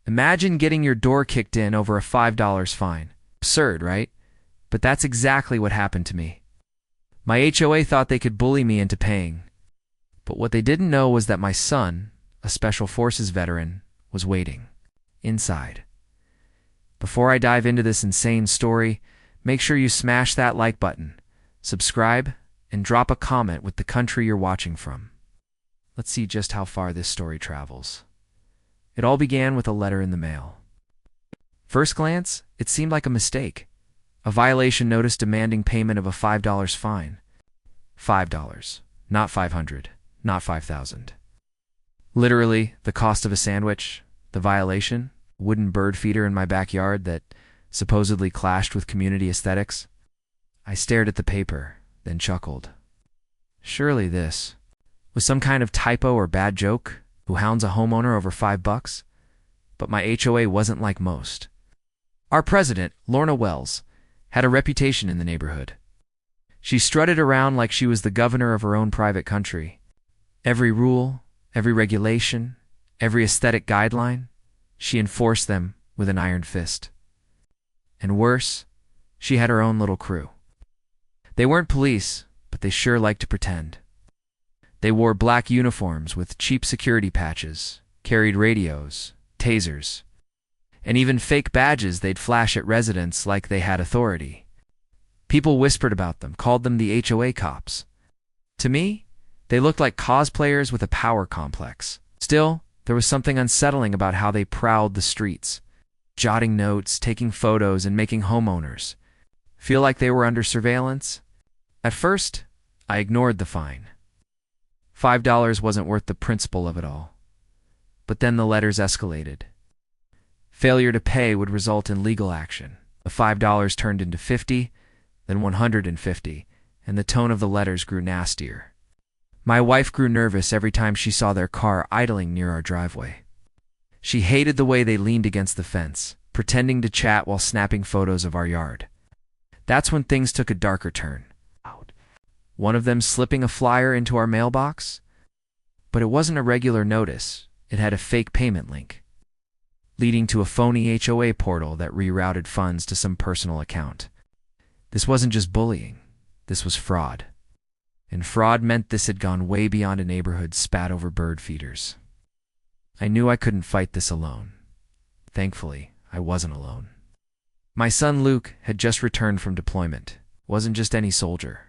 Imagine getting your door kicked in over a $5 fine. Absurd, right? But that's exactly what happened to me. My HOA thought they could bully me into paying. But what they didn't know was that my son, a Special Forces veteran, was waiting inside. Before I dive into this insane story, make sure you smash that like button, subscribe, and drop a comment with the country you're watching from. Let's see just how far this story travels. It all began with a letter in the mail. First glance, it seemed like a mistake. A violation notice demanding payment of a $5 fine. $5, not $500, not $5,000. Literally, the cost of a sandwich, the violation, wooden bird feeder in my backyard that supposedly clashed with community aesthetics. I stared at the paper, then chuckled. Surely this was some kind of typo or bad joke who hounds a homeowner over $5? But my HOA wasn't like most. Our president, Lorna Wells, had a reputation in the neighborhood. She strutted around like she was the governor of her own private country. Every rule, every regulation, every aesthetic guideline, she enforced them with an iron fist. And worse, she had her own little crew. They weren't police, but they sure liked to pretend. They wore black uniforms with cheap security patches, carried radios, tasers, and even fake badges they'd flash at residents like they had authority. People whispered about them, called them the HOA cops. To me, they looked like cosplayers with a power complex. Still, there was something unsettling about how they prowled the streets, jotting notes, taking photos, and making homeowners feel like they were under surveillance. At first, I ignored the fine. $5 wasn't worth the principle of it all. But then the letters escalated. Failure to pay would result in legal action. The $5 turned into $50, then $150, and the tone of the letters grew nastier. My wife grew nervous every time she saw their car idling near our driveway. She hated the way they leaned against the fence, pretending to chat while snapping photos of our yard. That's when things took a darker turn. One of them slipping a flyer into our mailbox? But it wasn't a regular notice. It had a fake payment link, leading to a phony HOA portal that rerouted funds to some personal account. This wasn't just bullying. This was fraud. And fraud meant this had gone way beyond a neighborhood spat over bird feeders. I knew I couldn't fight this alone. Thankfully, I wasn't alone. My son Luke had just returned from deployment. Wasn't just any soldier.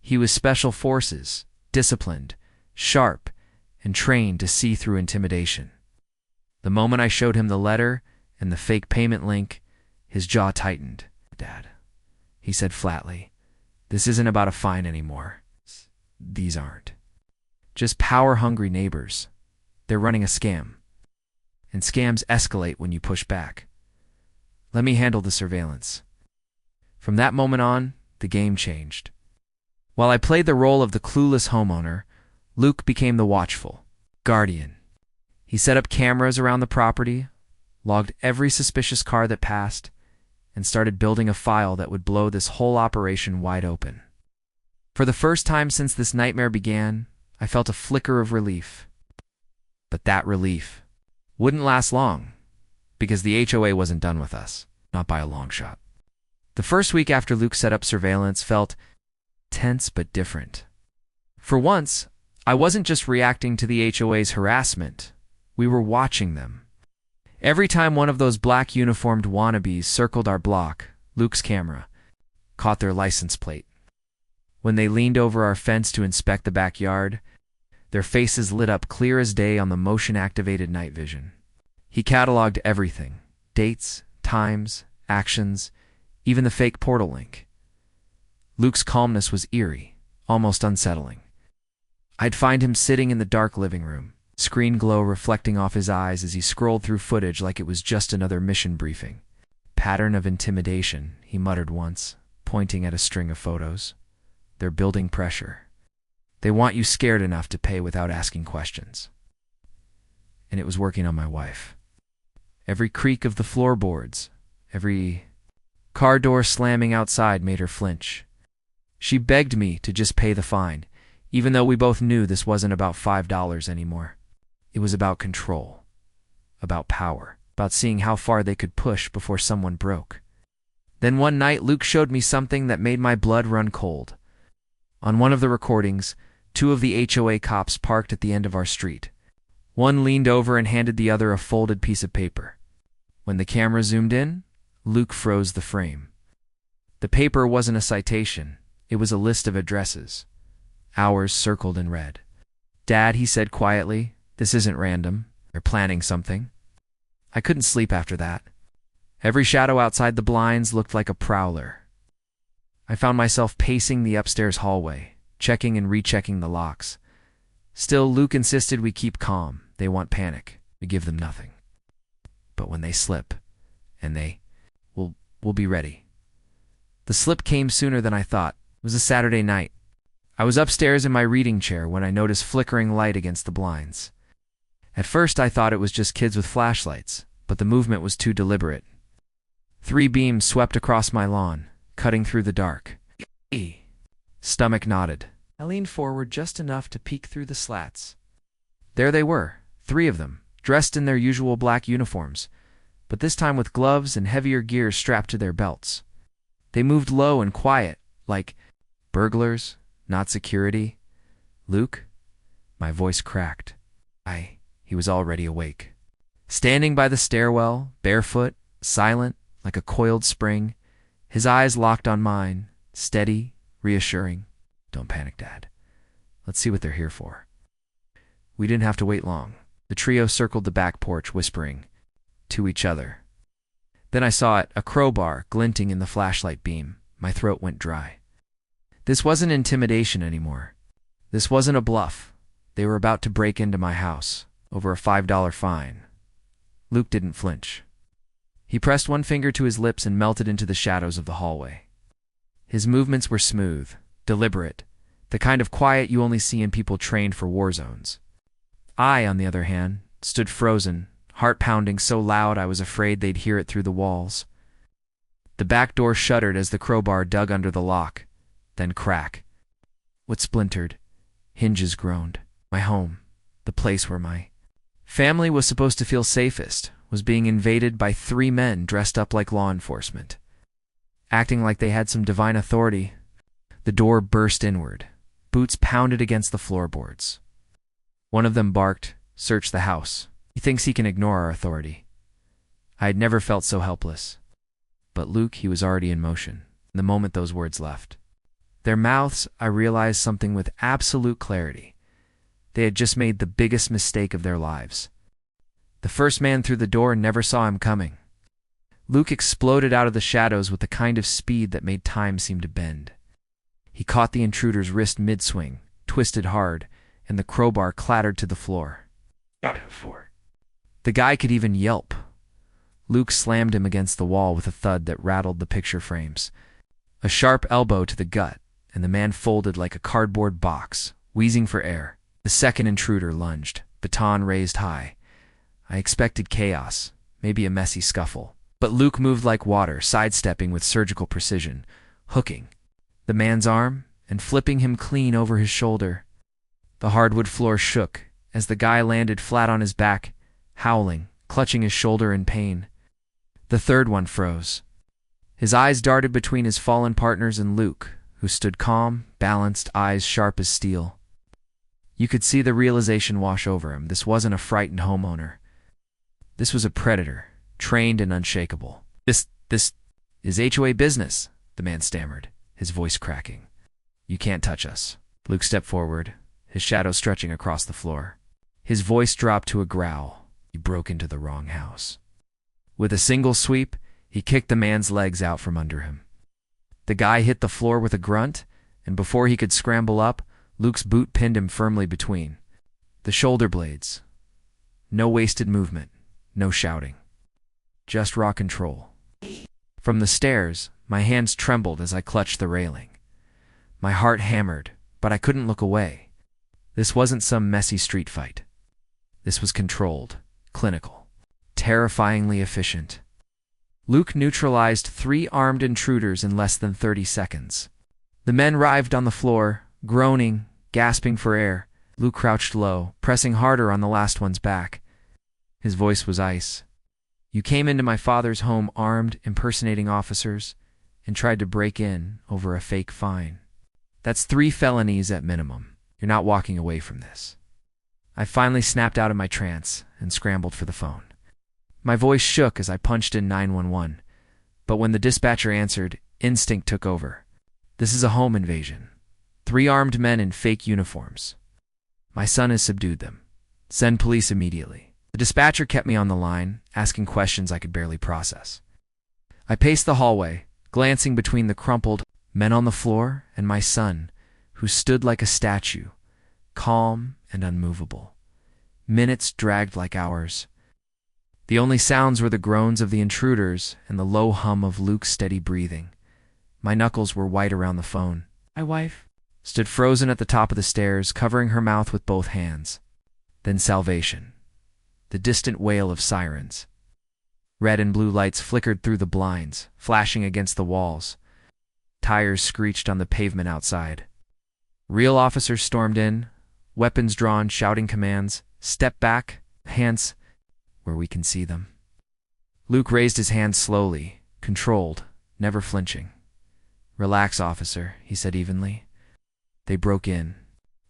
He was Special Forces, disciplined, sharp, and trained to see through intimidation. The moment I showed him the letter and the fake payment link, his jaw tightened. "Dad," he said flatly, "this isn't about a fine anymore. These aren't just power-hungry neighbors. They're running a scam. And scams escalate when you push back. Let me handle the surveillance." From that moment on, the game changed. While I played the role of the clueless homeowner, Luke became the watchful guardian. He set up cameras around the property, logged every suspicious car that passed, and started building a file that would blow this whole operation wide open. For the first time since this nightmare began, I felt a flicker of relief. But that relief wouldn't last long, because the HOA wasn't done with us, not by a long shot. The first week after Luke set up surveillance felt tense but different. For once, I wasn't just reacting to the HOA's harassment. We were watching them. Every time one of those black uniformed wannabes circled our block, Luke's camera caught their license plate. When they leaned over our fence to inspect the backyard, their faces lit up clear as day on the motion-activated night vision. He cataloged everything: dates, times, actions, even the fake portal link. Luke's calmness was eerie, almost unsettling. I'd find him sitting in the dark living room, screen glow reflecting off his eyes as he scrolled through footage like it was just another mission briefing. "Pattern of intimidation," he muttered once, pointing at a string of photos. "They're building pressure. They want you scared enough to pay without asking questions." And it was working on my wife. Every creak of the floorboards, every car door slamming outside made her flinch. She begged me to just pay the fine, even though we both knew this wasn't about $5 anymore. It was about control, about power. about seeing how far they could push before someone broke. Then one night, Luke showed me something that made my blood run cold. On one of the recordings, two of the HOA cops parked at the end of our street. One leaned over and handed the other a folded piece of paper. When the camera zoomed in, Luke froze the frame. The paper wasn't a citation. It was a list of addresses. Hours circled in red. "Dad," he said quietly, "this isn't random. They're planning something." I couldn't sleep after that. Every shadow outside the blinds looked like a prowler. I found myself pacing the upstairs hallway, checking and rechecking the locks. Still, Luke insisted we keep calm. They want panic. We give them nothing. But when they slip, and we'll be ready. The slip came sooner than I thought. It was a Saturday night. I was upstairs in my reading chair when I noticed flickering light against the blinds. At first I thought it was just kids with flashlights, but the movement was too deliberate. 3 beams swept across my lawn, cutting through the dark. Stomach knotted. I leaned forward just enough to peek through the slats. There they were, 3 of them, dressed in their usual black uniforms, but this time with gloves and heavier gear strapped to their belts. They moved low and quiet, like burglars, not security. "Luke?" My voice cracked. He was already awake. Standing by the stairwell, barefoot, silent, like a coiled spring, his eyes locked on mine, steady, reassuring. "Don't panic, Dad. Let's see what they're here for." We didn't have to wait long. The trio circled the back porch, whispering to each other. Then I saw it, a crowbar glinting in the flashlight beam. My throat went dry. This wasn't intimidation anymore. This wasn't a bluff. They were about to break into my house, over a $5 fine. Luke didn't flinch. He pressed one finger to his lips and melted into the shadows of the hallway. His movements were smooth, deliberate, the kind of quiet you only see in people trained for war zones. I, on the other hand, stood frozen, heart pounding so loud I was afraid they'd hear it through the walls. The back door shuddered as the crowbar dug under the lock, then crack. What splintered? Hinges groaned. My home, the place where my family was supposed to feel safest, was being invaded by 3 men dressed up like law enforcement. Acting like they had some divine authority, the door burst inward. Boots pounded against the floorboards. One of them barked, "Search the house. He thinks he can ignore our authority." I had never felt so helpless. But Luke, he was already in motion, the moment those words left. Their mouths, I realized something with absolute clarity. They had just made the biggest mistake of their lives. The first man through the door never saw him coming. Luke exploded out of the shadows with the kind of speed that made time seem to bend. He caught the intruder's wrist mid-swing, twisted hard, and the crowbar clattered to the floor. The guy could even yelp. Luke slammed him against the wall with a thud that rattled the picture frames. A sharp elbow to the gut, and the man folded like a cardboard box, wheezing for air. The second intruder lunged, baton raised high. I expected chaos, maybe a messy scuffle. But Luke moved like water, sidestepping with surgical precision, hooking the man's arm and flipping him clean over his shoulder. The hardwood floor shook as the guy landed flat on his back, howling, clutching his shoulder in pain. The third one froze. His eyes darted between his fallen partners and Luke, who stood calm, balanced, eyes sharp as steel. You could see the realization wash over him. This wasn't a frightened homeowner. This was a predator, trained and unshakable. This is HOA business," the man stammered, his voice cracking. "You can't touch us." Luke stepped forward, his shadow stretching across the floor. His voice dropped to a growl. "You broke into the wrong house." With a single sweep, he kicked the man's legs out from under him. The guy hit the floor with a grunt, and before he could scramble up, Luke's boot pinned him firmly between the shoulder blades. No wasted movement, no shouting. Just raw control. From the stairs, my hands trembled as I clutched the railing. My heart hammered, but I couldn't look away. This wasn't some messy street fight. This was controlled, clinical, terrifyingly efficient. Luke neutralized 3 armed intruders in less than 30 seconds. The men writhed on the floor, groaning, gasping for air. Luke crouched low, pressing harder on the last one's back. His voice was ice. You came into my father's home armed, impersonating officers, and tried to break in over a fake fine. That's 3 felonies at minimum. You're not walking away from this. I finally snapped out of my trance and scrambled for the phone. My voice shook as I punched in 911, but when the dispatcher answered, instinct took over. This is a home invasion. 3 armed men in fake uniforms. My son has subdued them. Send police immediately. The dispatcher kept me on the line, asking questions I could barely process. I paced the hallway, glancing between the crumpled men on the floor and my son, who stood like a statue, calm and unmovable. Minutes dragged like hours. The only sounds were the groans of the intruders and the low hum of Luke's steady breathing. My knuckles were white around the phone. My wife stood frozen at the top of the stairs, covering her mouth with both hands. Then salvation. The distant wail of sirens. Red and blue lights flickered through the blinds, flashing against the walls. Tires screeched on the pavement outside. Real officers stormed in, weapons drawn, shouting commands, "Step back, hands," where we can see them. Luke raised his hands slowly, controlled, never flinching. "Relax, officer," he said evenly. "They broke in.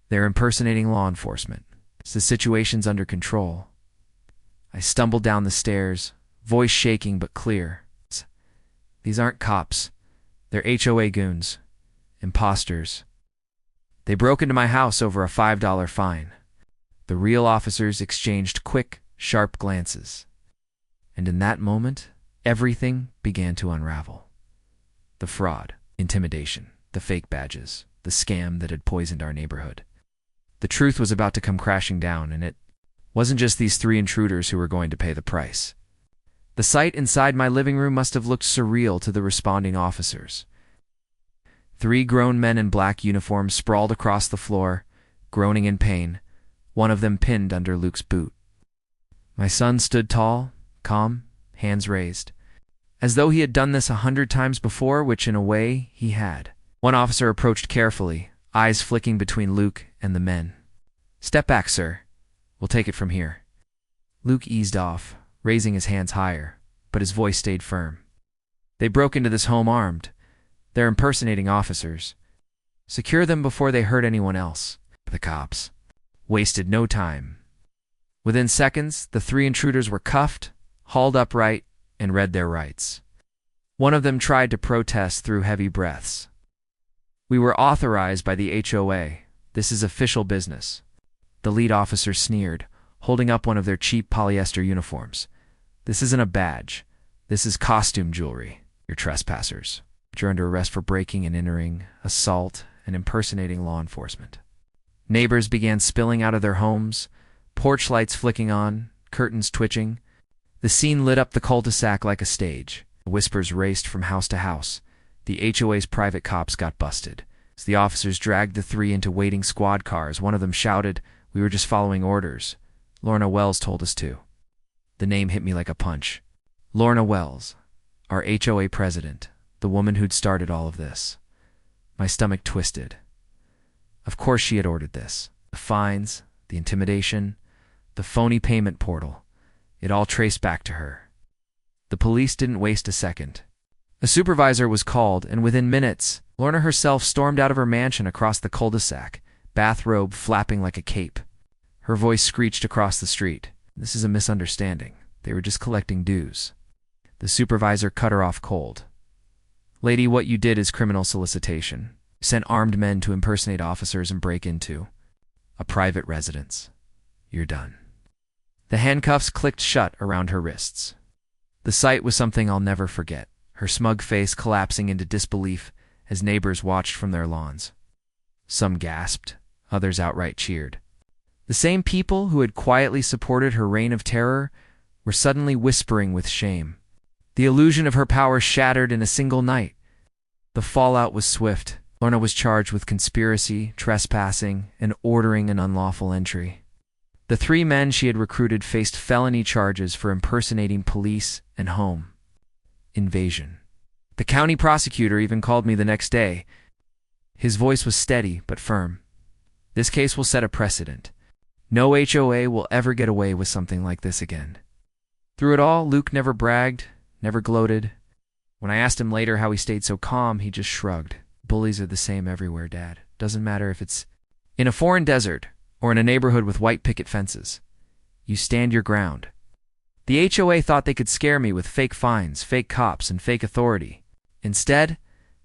They're impersonating law enforcement. The situation's under control." I stumbled down the stairs, voice shaking but clear. "These aren't cops. They're HOA goons. Imposters. They broke into my house over a $5 fine." The real officers exchanged quick, sharp glances. And in that moment, everything began to unravel. The fraud, intimidation, the fake badges, the scam that had poisoned our neighborhood. The truth was about to come crashing down, and it wasn't just these 3 intruders who were going to pay the price. The sight inside my living room must have looked surreal to the responding officers. 3 grown men in black uniforms sprawled across the floor, groaning in pain, one of them pinned under Luke's boot. My son stood tall, calm, hands raised, as though he had done this 100 times before, which in a way he had. One officer approached carefully, eyes flicking between Luke and the men. "Step back, sir. We'll take it from here." Luke eased off, raising his hands higher, but his voice stayed firm. "They broke into this home armed. They're impersonating officers. Secure them before they hurt anyone else." The cops wasted no time. Within seconds, the 3 intruders were cuffed, hauled upright, and read their rights. One of them tried to protest through heavy breaths. "We were authorized by the HOA. This is official business." The lead officer sneered, holding up one of their cheap polyester uniforms. "This isn't a badge. This is costume jewelry. You're trespassers. You're under arrest for breaking and entering, assault, and impersonating law enforcement." Neighbors began spilling out of their homes, porch lights flicking on, curtains twitching. The scene lit up the cul-de-sac like a stage. Whispers raced from house to house. The HOA's private cops got busted. As the officers dragged the 3 into waiting squad cars, one of them shouted, "We were just following orders. Lorna Wells told us to." The name hit me like a punch. Lorna Wells, our HOA president, the woman who'd started all of this. My stomach twisted. Of course she had ordered this. The fines, the intimidation, the phony payment portal. It all traced back to her. The police didn't waste a second. A supervisor was called, and within minutes, Lorna herself stormed out of her mansion across the cul-de-sac, bathrobe flapping like a cape. Her voice screeched across the street. "This is a misunderstanding. They were just collecting dues." The supervisor cut her off cold. "Lady, what you did is criminal solicitation. You sent armed men to impersonate officers and break into a private residence. You're done." The handcuffs clicked shut around her wrists. The sight was something I'll never forget, her smug face collapsing into disbelief as neighbors watched from their lawns. Some gasped, others outright cheered. The same people who had quietly supported her reign of terror were suddenly whispering with shame. The illusion of her power shattered in a single night. The fallout was swift. Lorna was charged with conspiracy, trespassing, and ordering an unlawful entry. The 3 men she had recruited faced felony charges for impersonating police and home invasion. The county prosecutor even called me the next day. His voice was steady but firm. "This case will set a precedent. No HOA will ever get away with something like this again." Through it all, Luke never bragged, never gloated. When I asked him later how he stayed so calm, he just shrugged. Bullies are the same everywhere, Dad. Doesn't matter if it's in a foreign desert or in a neighborhood with white picket fences. You stand your ground. The HOA thought they could scare me with fake fines, fake cops, and fake authority. Instead,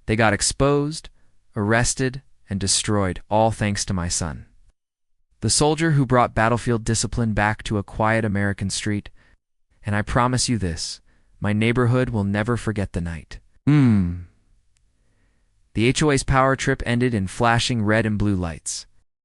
they got exposed, arrested, and destroyed, all thanks to my son. The soldier who brought battlefield discipline back to a quiet American street. And I promise you this, my neighborhood will never forget the night. The HOA's power trip ended in flashing red and blue lights.